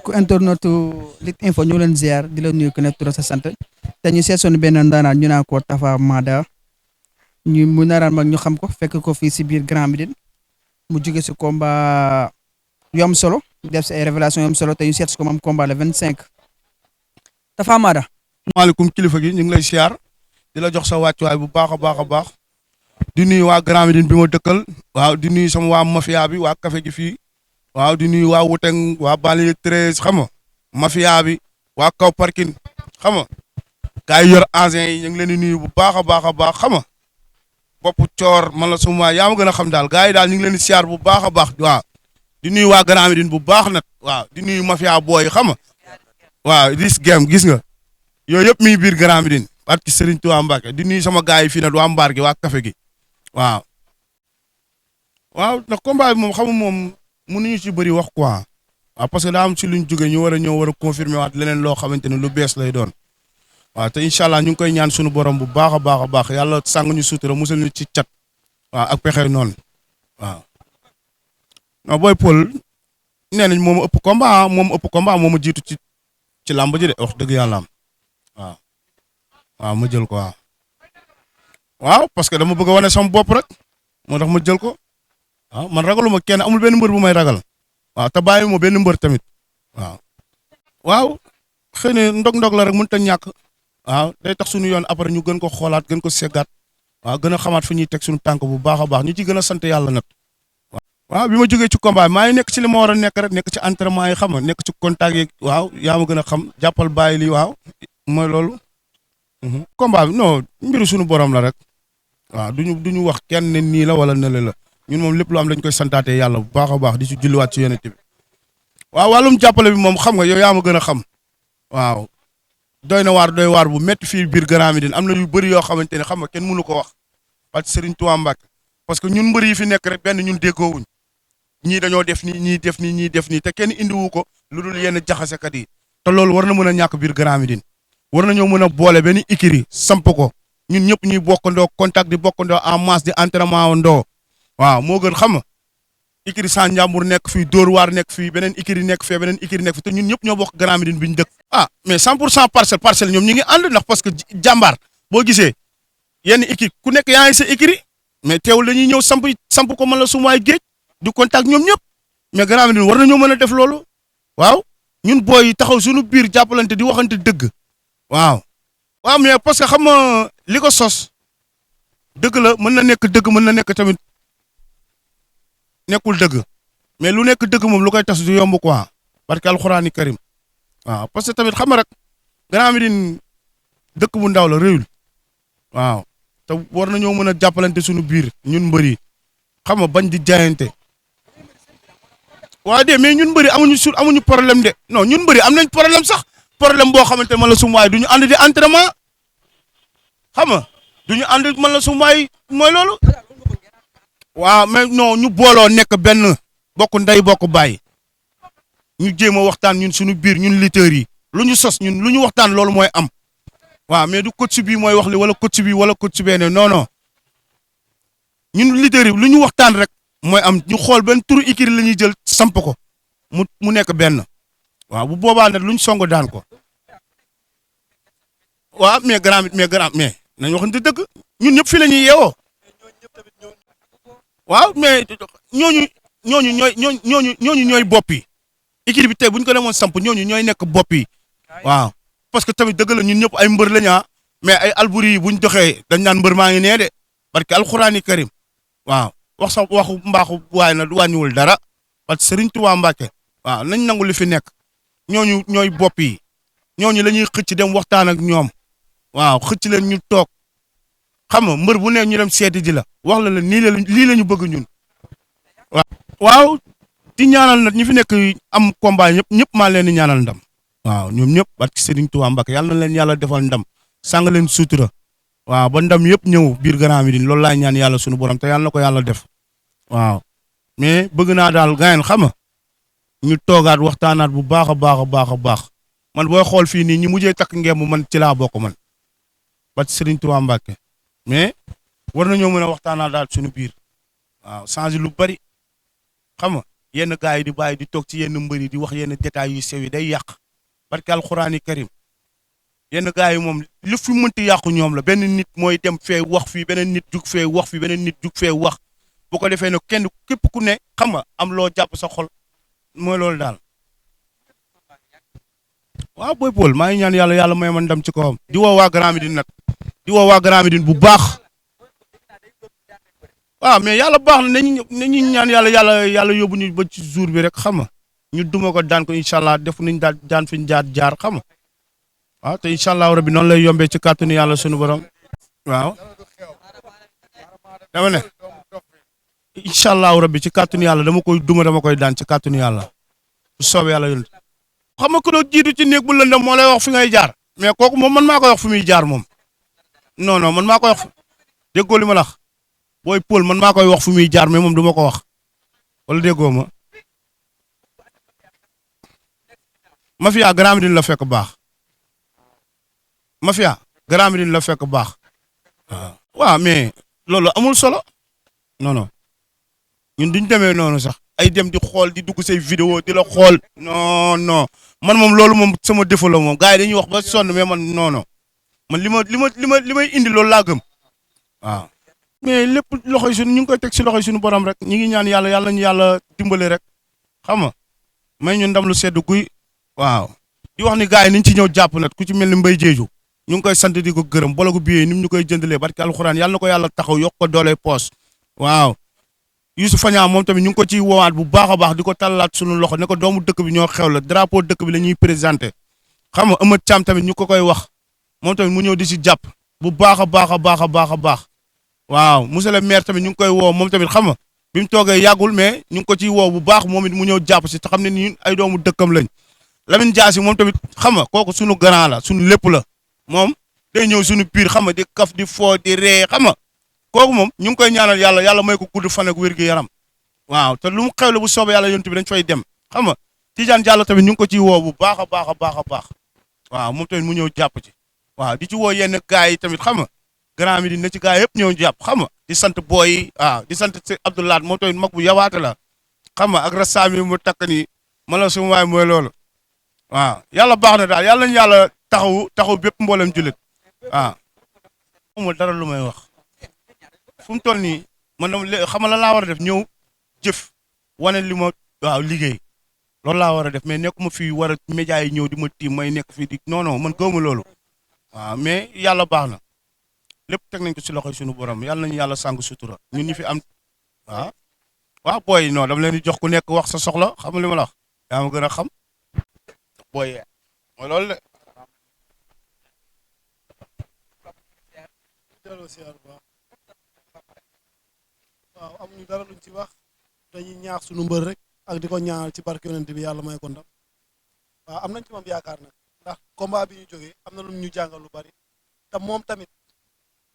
ku internet Lutte Info ñu leen ziar di la nuyu ku nekk tur sa sant te ñu seet soon benn ndaanaan ñu naan ko Tapha Mada ñu mu naraan mag ñu xam ko fekk ko fii si biir Grand Médine mu jóge si combat yu am solo def si ay révélation yu am solo te ñu seet si ko moom combat le 25 Tapha Mada. maaleykum kilifa gi ñu ngi lay siyaar di la jox sa wàccuwaay bu baax a baax a baax di nuyu waa Grand Médine bi ma dëkkal waaw di nuyu sama waa mafia bi waa café gi fii waaw di nuyu waa Wuteng waa banlieue 13 xam nga mafia bi waa kaw parking xam nga gars yi yor engins yi ñu ngi leen di nuyu bu baax a baax a baax xam nga bopp coor man la suma yaa ma gën a xam daal gars yi daal ñu ngi leen di siyaar bu baax a baax waaw di nuyu waa Grand Médine bu baax nag waaw di nuyu mafia booy xam nga waaw dis game gis nga yooyu yëpp mi ngi biir Grand Médine barki Serigne Touba Mbacke di nuyu sama gars yi fii nag waa mbaar gi waa café gi waaw waaw ndax combat bi moom xam nga moom mënuñu ci bëri wax quoi waaw parce que daa am ci luñ jóge ñu war a ñëw war a confirmer waat leneen loo xamante ne lu bees lay doon waaw te incha allah ñu ngi koy ñaan suñu borom bu baax a baax a baax yàlla sàng ñu sutura musal ñu ci cat waaw ak pexe noonu waaw non booy Paul nee nañ moom ëpp combat moom a jiitu ci làmb ji de wax dëgg yàlla am waaw waaw ma jël ko waaw parce que dama bëgg a wane sama bopp rek moo tax ma jël ko waaw man ragaluma kenn amul benn mbër bu may ragal waaw te bàyyi ma benn mbër tamit waaw waaw xëy na ndog-ndog la rek mënut a ñàkk waaw day tax suñu yoon après ñu gën ko xoolaat gën ko seggaat waaw gën a xamaat fu ñuy teg suñu tànk bu baax a baax ñu ci gën a sant yàlla nag waaw bi ma jógee ci combat maa ngi nekk ci li ma war a nekk rek nekk ci entraînement yi xam nga nekk ci contact yi waaw yaa ma gën a xam jàppal bàyyi li waaw mooy loolu combat bi non mbiru suñu borom la rek waaw duñu wax kenn ne nii la wala nele la ñun moom lépp lu am dañ koy santaate yàlla bu baax a baax di ci julliwaat ci yonent bi waaw wàllum jàppale bi moom xam nga yow yaa ma gën a xam waaw doy waar bu métti fii biir Grand Médine am na yu bëri yoo xamante ne xam nga kenn mënu ko wax parce que Serigne Touba Mbacke parce que ñun mbër yi fi nekk rek benn ñun déggoowuñ ñii dañoo def nii ñii def nii ñii def nii te kenn indiwu ko lu dul yenn jaxasekat yi te loolu war na mën a ñàkk biir Grand Médine war nañoo mën a boole benn ikiri samp ko ñun ñëpp ñuy bokkandoo contact di bokkandoo en masse di entraînement ndoo waaw moo gën xam nga ikiri San Njambur nekk fii Dóor waar nekk fii beneen ikiri nekk fee beneen ikiri nekk fii te ñun ñëpp ñoo bokk Grand Médine bi ñu dëkk mais 100% parcelle ñoom ñi ngi ànd ndax parce que jàmbaar boo gisee yenn ikiri ku nekk yaa ngi sa ikiri mais teewul dañuy ñëw samp ko mën la sumuwaay géej du contact ñoom ñëpp mais Grand Médine war nañoo mën a def loolu waaw ñun booy yi taxaw suñu biir jàppalante di waxante dëgg waaw mais parce que xam nga li ko sos dëgg la mën na nekk dëgg mën na nekk tamit nekkul dëgg mais lu nekk dëgg moom lu koy tas du yomb quoi parce que alxuraani karim waaw parce que tamit xam nga rek Grand Médine dëkk bu ndaw la réyul waaw te war nañoo mën a jàppalante suñu biir ñun mbër yi xam nga bañ di jaayante waaw de mais ñun mbëri amuñu problème de non ñun mbëri am nañ problème sax problème boo xamante man la sum waay du ñu ànd di entraînement xam nga du ñu ànd man la sum waay mooy loolu waaw mais non ñu booloo nekk benn bokk ndey bokk bàyyi ñu jéem a waxtaan ñun suñu biir ñun lutteurs yi lu ñu sos ñun lu ñu waxtaan loolu mooy am waaw mais du coach bi mooy wax li wala coach bi wala coach bee ne non ñun lutteurs yi lu ñu waxtaan rek mooy am ñu xool benn turu ikiri la ñuy jël samp ko mu nekk benn waaw bu boobaa nag luñ song daan ko waaw mais nañ waxante dëgg ñun ñëpp fii la ñuy yeewoo waaw mais ñooñu ñooy bopp yi ikiri bi tey bu ñu ko demoon samp ñooñu ñooy nekk bopp yi waaw parce que tamit dëgg la ñun ñëpp ay mbër lañ mais ay alburi yi buñ doxee dañ naan mbër maa ngi nee de parce que alxuraani karim waaw wax sa waxu mbaaxu waaye na wàññiwul dara parce que Serigne Touba Mbacke waaw nañ nangu li fi nekk ñooñu ñooy bopp yi ñooñu la ñuy xëcc dem waxtaan ak ñoom waaw xëcc leen ñu toog xam nga mbër bu ne ñu dem seeti ji la wax la nii la lii la ñu bëgg ñun waaw di ñaanal nag ñi fi nekk am combat ñëpp maa leen di ñaanal ndam waaw ñoom ñëpp parce que Serigne Touba Mbacke yàlla na leen yàlla defal ndam sàng leen sutura waaw ba ndam yëpp ñëw biir Grand Médine loolu laay ñaan yàlla sunu borom te yàlla na ko yàlla def waaw mais bëgg naa daal gayen xam nga ñu toogaat waxtaanaat bu baax a baax man booy xool fii nii ñi mujjee takk ngemb man ci laa bokk man ba Serigne Touba Mbacke mais war nañoo mën a waxtaanaat daal suñu biir waaw changer lu bari xam nga yenn gars yi di bàyyi di toog ci yenn mbër yi di wax yenn détails yu sew yi day yàq barke alxuraani karim yenn gars yi moom lu fi mënti yàqu ñoom la benn nit mooy dem fee wax fii beneen nit jug fee wax fii beneen nit jug fee wax bu ko defee nag kenn képp ku ne xam nga am loo jàpp sa xol mooy loolu daal. waaw Boy Paul maa ngi ñaan yàlla yàlla may man ndam ci kawam di woo waa Grand Médine nag di woo waa Grand Médine bu baax waaw mais yàlla baax na nañu ñaan yàlla yóbbu ñu ba ci jour bi rek xam nga ñu duma ko daan ko incha allah def nañ daal daan fi ñu jaar xam nga waaw te incha allah rabbi noonu lay yombee ci kàttanu yàlla sunu borom waaw dama ne incha allah rabbi ci kàttanu yàlla dama koy duma dama koy daan ci kàttanu yàlla bu soobee yàlla yoon xam nga ku la jiitu ci néeg bu lëndëm moo lay wax fi ngay jaar mais kooku moom man maa koy wax fi muy jaar moom non man maa koy wax déggoo li ma la wax Boy Paul man maa koy wax fi muy jaar mais moom du ma ko wax wala déggoo ma Mafia Grand Médine la fekk baax Mafia Grand Médine la fekk baax waaw mais loolu amul solo non ñun duñ demee noonu sax ay dem di xool di dugg say vidéo di la xool non man moom loolu moom sama défaut la moom gars yi dañuy wax ba sonn mais man non man li may indi loolu laa gëm waaw mais lépp loxoy suñu ñu ngi koy teg si loxoy suñu borom rek ñu ngi ñaan yàlla ñu yàlla dimbale rek xam nga may ñu ndam lu sedd guy waaw di wax ni gars yi nañ ci ñëw jàpp nag ku ci mel ni Mbaye Diédhiou ñu ngi koy sant di ko gërëm bologu billet ni mu ñu koy jëndalee barki alxuraan yàlla na ko yàlla taxaw yokk ko doole poos waaw Youssouf Fagnaa moom tamit ñu ngi ko ciy woowaat bu baax a baax di ko tàllalaat suñu loxo ne ko doomu dëkk bi ñoo xew la drapeau dëkk bi la ñuy présenté xam nga Amath Thiam tamit ñu ko koy wax moom tamit mu ñëw di si jàpp bu baax a baax waaw monsieur le maire tamit ñu ngi koy woo moom tamit xam nga bi mu toogee yàggul mais ñu ngi ko ciy woo bu baax moom it mu ñëw jàpp si te xam ne ñun ay doomu dëkkam lañ Lamine Diassi moom tamit xam nga kooku suñu grand la suñu lépp la moom day ñëw suñu biir xam nga di kaf di foo di ree xam nga kooku moom ñu ngi koy ñaanal yàlla may ko gudd fan ak wér gu yaram waaw te lu mu xewle bu soobee yàlla yonent bi dañ fay dem xam nga Tidiane Diallo tamit ñu ngi ko ciy woo bu baax a baax waaw moom tamit mu ñëw jàpp ci waaw di ci woo yenn gars yi tamit xam nga Grand Médine na ci gars yëpp ñëw jàpp xam nga di sant booy yi waaw di sant si Abdoulaye moom tamit mag bu yawaate la xam nga ak rasaami mu takk nii ma la suma waay mooy loolu waaw yàlla baax na daal yàlla nañu yàlla taxaw bépp mboolem jullit waaw amul dara lu may wax fu mu toll nii man xam la laa war a def ñëw jëf wane li ma waaw liggéey loolu laa war a def mais nekkuma fii war a média yi ñëw di ma tiim may nekk fii di non man gëwuma loolu waaw mais yàlla baax na lépp teg nañ ko si loxoy suñu borom yàlla nañu yàlla sàng sutura ñun ñu fi am waaw booy non dama leen di jox ku nekk wax sa soxla xam nga li ma la wax yaa ma gën a xam booy mooy loolu de. waaw amuñu dara luñ ci wax dañuy ñaax suñu mbër rek ak di ko ñaanal ci barke yonent bi yàlla may ko ndam waaw am nañ ci moom yaakaar nag ndax combat bi ñu jógee am na lu ñu jàngal lu bari te moom tamit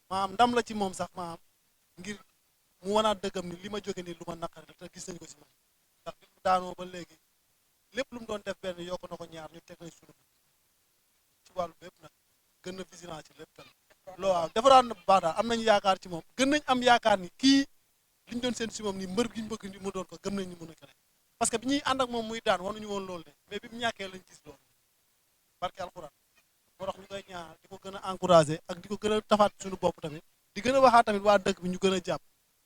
maanaam ndam la ci moom sax maanaam ngir mu wanaat dëggam ni li ma jóge nii lu ma naqari te gis nañ ko si moom ndax bi mu daanoo ba léegi lépp lu mu doon def benn yokk na ko ñaar ñu teg nañ suñu ci wàllu bépp nag gën na vigilant ci lépp tamit loolu waaw defaraat na bu baax daal am nañu yaakaar ci moom gën nañ am yaakaar ni kii liñ doon seen si moom ni mbër gi ñu bëgg ni mu doon ko gëm nañ ni mën a ko parce que bi ñuy ànd ak moom muy daan wanuñu woon loolu de mais bi mu ñàkkee lañ gis loolu barke alxuraan moo tax ñu koy ñaanal di ko gën a encouragé ak di ko gën a tafaat suñu bopp tamit di gën a waxaat tamit waa dëkk bi ñu gën a jàpp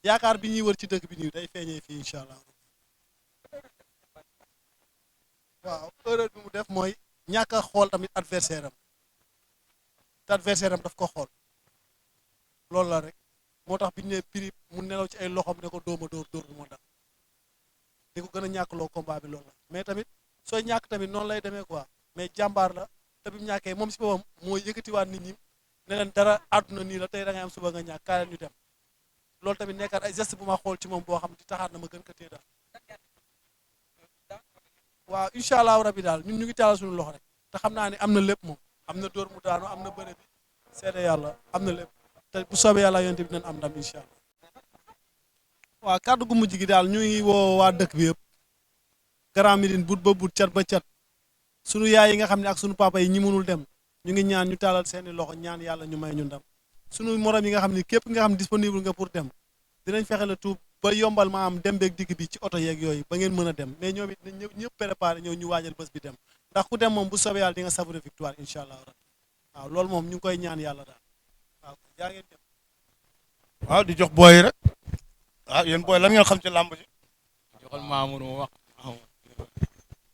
yaakaar bi ñuy wër ci dëkk bi nii day feeñee fii incha allah waaw erreur bi mu def mooy ñàkk a xool tamit adversaire am te adversaire am daf ko xool loolu la rek moo tax bi ñu nee prix mu nelaw ci ay loxoom ne ko dóoma dóor bu ma dal di ko gën a ñàkkloo combat bi loolu la mais tamit sooy ñàkk tamit noonu lay demee quoi mais jàmbaar la te bi mu ñàkkee moom si boppam mooy yëkkatiwaat nit ñi ne leen dara àdduna nii la tey da ngay am suba nga ñàkk kaay leen ñu dem loolu tamit nekkaat ay geste bu ma xool ci moom boo xam di taxaat na ma gën ko téye daal waaw incha allahu rabi daal ñun ñu ngi taalal suñu loxo rek te xam naa ne am na lépp moom am na dóor mu daanu am na bëre bi seede yàlla am na lépp te bu soobee yàlla yonte bi dinañ am ndam incha allah waaw kàddu gu mujj gi daal ñu ngi woo waa dëkk bi yëpp Grand Médine but ba but cat ba cat sunu yaay yi nga xam ne ak sunu papa yi ñi mënul dem ñu ngi ñaan ñu taalal seeni loxo ñaan yàlla ñu may ñu ndam sunu morom yi nga xam ne képp nga xam disponible nga pour dem dinañ fexe la tout ba yombal maanaam dem beeg digg bi ci oto yeeg yooyu ba ngeen mën a dem mais ñoom it nañ ñëpp préparé ñëw ñu waajal bés bi dem ndax ku dem moom bu soobee yàlla di nga savourer victoire incha allah waaw loolu moom ñu ngi koy ñaan yàlla daal waaw jaa ngeen jëf. waaw di jox booy rek waaw yéen booy lan ngeen xam ci làmb ji. joxal Mamour mu wax.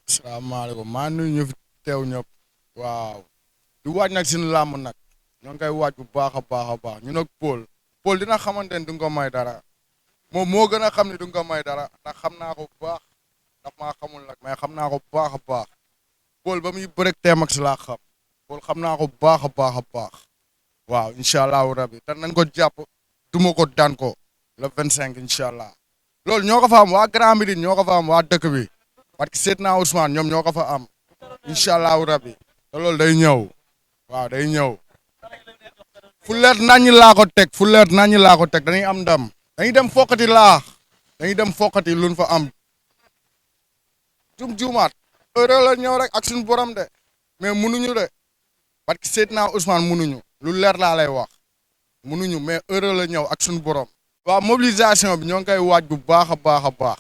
asalaamaaleykum maa nuyu ñu fi teew ñëpp waaw di waaj nag suñu làmb nag ñoo ngi koy waaj bu baax a baax a baax ñu nag Paul dina xamante ne du nga ko may dara moom moo gën a xam ne du nga ko may dara ndax xam naa ko bu baax ndax maa xamul nag mais xam naa ko bu baax a baax Paul ba muy bëreeg teem ak si laa xam Paul xam naa ko bu baax a baax a baax waaw incha allahu rabi te nañ ko jàpp duma ko daan ko le 25 incha allah loolu ñoo ko fa am waa Grand Médine ñoo ko fa am waa dëkk bi parce que Seydina Ousmane ñoom ñoo ko fa am incha allahu rabi te loolu day ñëw waaw day ñëw fu leer naññi laa ko teg fu leer naññi laa ko teg dañuy am ndam dañuy dem fokkati laax dañuy dem fokkati luñ fa am juumaat heure la ñëw rek ak suñu borom de mais munuñu de parce que Seydina Ousmane munuñu lu leer laa lay wax munuñu mais heure la ñëw ak suñu borom. waaw mobilisation bi ñoo ngi koy waaj bu baax a baax a baax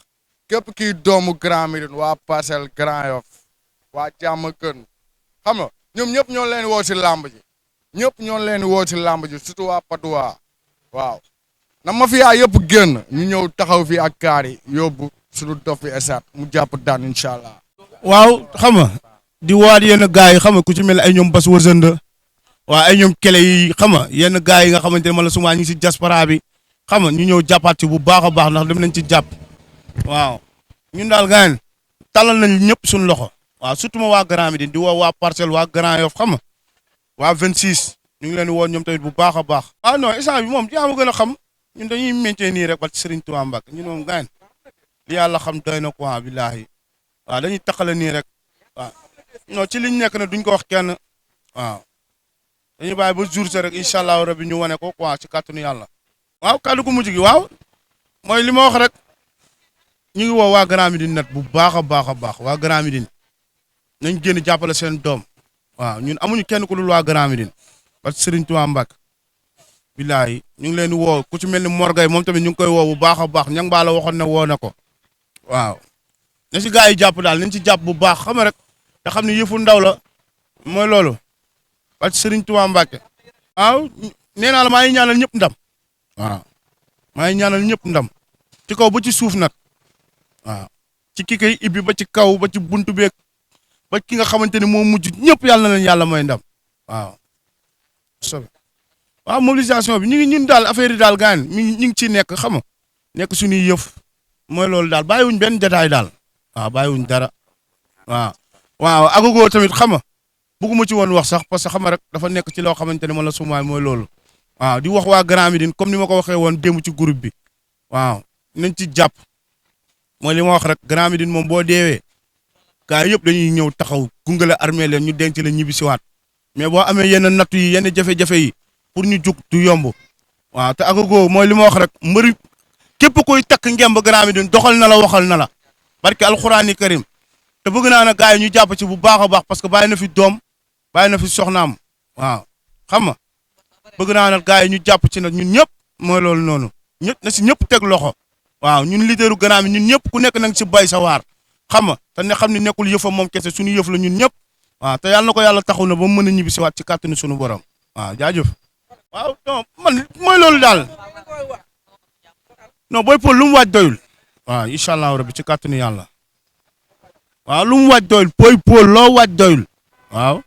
képp kii doomu Grand Médine waa Parcelles Grand Yoff waa Diamaguène xam nga ñoom ñëpp ñoo leen woo si làmb ji ñëpp ñoo leen woo si làmb ji surtout waa Padoua waaw na mafia yëpp génn ñu ñëw taxaw fii ak kaar yi yóbbu suñu dof bi esaat mu jàpp daan incha allah. waaw xam nga di waat yenn gars yi xam nga ku ci mel ay ñoom bas wësënd waaw ay ñoom kele yi xam nga yenn gars yi nga xamante ne man la suma ñu ngi si diaspora bi xam nga ñu ñëw jàppaat ci bu baax a baax ndax dem nañ ci jàpp waaw ñun daal gars yi talal nañ ñëpp suñu loxo waaw surtout ma waa Grand Médine di woo waa Parcelles waa Grand Yoff xam nga waa 26 ñu ngi leen di woo ñoom tamit bu baax a baax. ah non instant bi moom yaa ma gën a xam ñun dañuy métier nii rek ba ci Serigne Touba Mbacke ñun moom gars yi li yàlla xam doy na quoi billahi waaw dañuy taxale nii rek waaw non ci liñ nekk na duñ ko wax kenn waaw dañuy bàyyi ba jour sa rek incha allahu rabi ñu wane ko quoi ci kàttanu yàlla. waaw kàddu gu mujj gi waaw mooy li ma wax rek ñu ngi woo waa Grand Médine net bu baax a baax a baax waa Grand Médine nañ génn jàppale seen doom waaw ñun amuñu kenn ku dul waa Grand Médine parce que Serigne Touba Mbacke billahi ñu ngi leen di woo ku ci mel ni Morgay moom tamit ñu ngi koy woo bu baax a baax ñang baa la waxoon ne woo na ko waaw na si gars yi jàpp daal nañ ci jàpp bu baax xam rek te xam ne yëfu ndaw la mooy loolu parce que Serigne Touba Mbacke waaw nee naa la maa ngi ñaanal ñëpp ndam waaw maa ngi ñaanal ñëpp ndam ci kaw ba ci suuf nag waaw ci ki koy ibbi ba ci kaw ba ci buntu beeg ba ki nga xamante ni moo mujj ñëpp yàlla na leen yàlla mooy ndam waaw. waaw mobilisation bi ñu ngi ñun daal affaire yi daal gaañ mi ñu ngi ciy nekk xam nga nekk suñuy yëf mooy loolu daal bàyyiwuñ benn détail daal waaw bàyyiwuñ dara waaw. waaw Agogo tamit xam nga bëgguma ci woon wax sax parce que xam nga rek dafa nekk ci loo xamante ne man la sumaay mooy loolu waaw di wax waa Grand Médine comme ni ma ko waxee woon démb ci groupe bi waaw nañ ci jàpp mooy li ma wax rek Grand Médine moom boo deewee gars yëpp dañuy ñëw taxaw gunge la armée leen ñu denc la ñibbi siwaat mais boo amee yenn nattu yi yenn jafe-jafe yi pour ñu jug du yomb waaw te Agogo mooy li ma wax rek mbëri képp koy takk ngemb Grand Médine doxal na la waxal na la barke alxuraani karim te bëgg naa nag gars yi ñu jàpp ci bu baax a baax parce que bàyyi na fi doom bàyyi na fi soxnaam waaw xam nga bëgg naa nag gars yi ñu jàpp ci nag ñun ñëpp mooy loolu noonu ñëpp na si ñëpp teg loxo waaw ñun leaderu Grand Médine ñun ñëpp ku nekk na nga si bay sa waar xam nga te ne xam ne nekkul yëfam moom kese suñu yëf la ñun ñëpp waaw te yàlla na ko yàlla taxaw na ba mu mën a ñibbi si waat ci kàttanu suñu borom waaw jaajëf. waaw non man mooy loolu daal non booy Paul lu mu waaj doyul waaw incha allah rabbi ci kàttanu yàlla waaw lu mu waaj doyul booy Paul loo waaj doyul waaw.